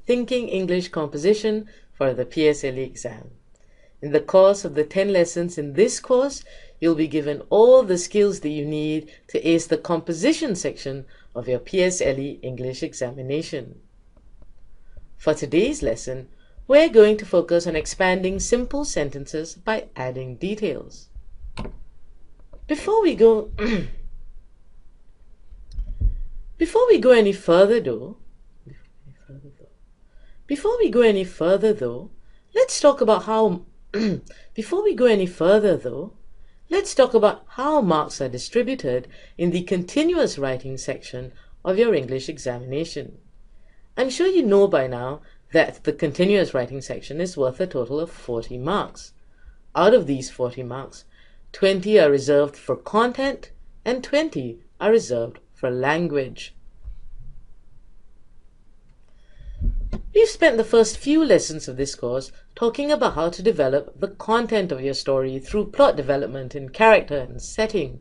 Thinking English Composition for the PSLE exam. In the course of the 10 lessons in this course, you'll be given all the skills that you need to ace the composition section of your PSLE English examination. For today's lesson, we're going to focus on expanding simple sentences by adding details. Before we go any further though, let's talk about how marks are distributed in the continuous writing section of your English examination. I'm sure you know by now that the continuous writing section is worth a total of 40 marks. Out of these 40 marks, 20 are reserved for content and 20 are reserved for language. We've spent the first few lessons of this course talking about how to develop the content of your story through plot development in character and setting.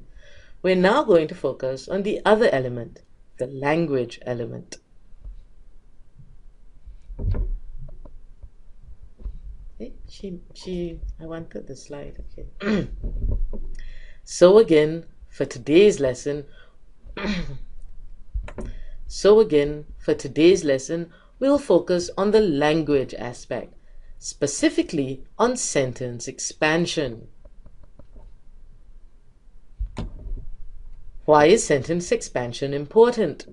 We're now going to focus on the other element, the language element. I wanted the slide, okay. So again, for today's lesson, we'll focus on the language aspect, specifically on sentence expansion. Why is sentence expansion important?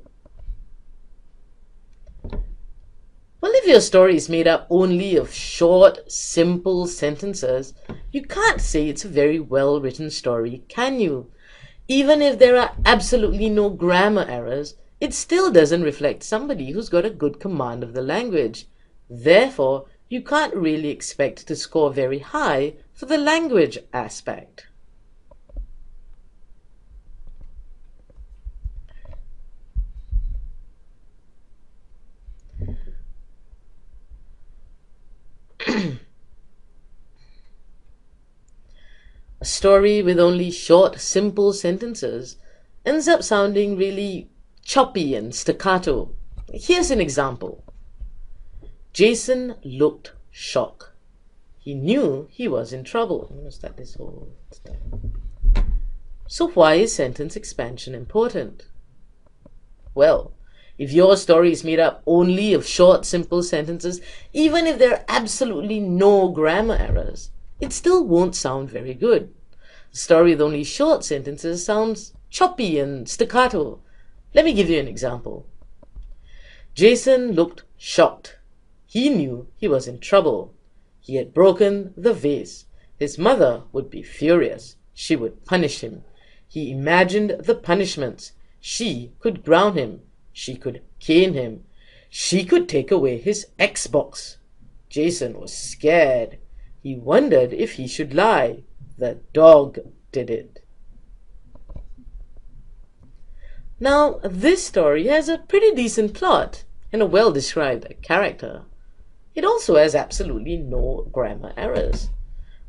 Well, if your story is made up only of short, simple sentences, you can't say it's a very well-written story, can you? Even if there are absolutely no grammar errors, it still doesn't reflect somebody who's got a good command of the language. Therefore, you can't really expect to score very high for the language aspect. A story with only short, simple sentences ends up sounding really choppy and staccato. Here's an example. Jason looked shocked. He knew he was in trouble. I'm going to start this whole stuff. So why is sentence expansion important? Well, if your story is made up only of short, simple sentences, even if there are absolutely no grammar errors, it still won't sound very good. A story with only short sentences sounds choppy and staccato. Let me give you an example. Jason looked shocked. He knew he was in trouble. He had broken the vase. His mother would be furious. She would punish him. He imagined the punishments. She could ground him. She could cane him. She could take away his Xbox. Jason was scared. He wondered if he should lie. The dog did it. Now, this story has a pretty decent plot and a well-described character. It also has absolutely no grammar errors.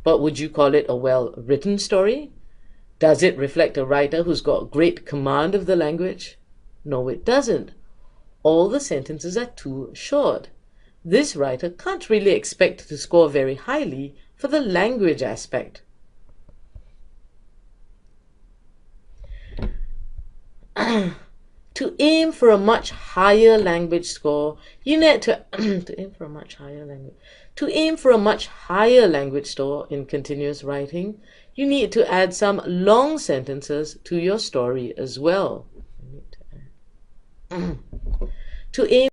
But would you call it a well-written story? Does it reflect a writer who's got great command of the language? No, it doesn't. All the sentences are too short. This writer can't really expect to score very highly for the language aspect. To aim for a much higher language score, you need to aim for a much higher language score in continuous writing, you need to add some long sentences to your story as well. To aim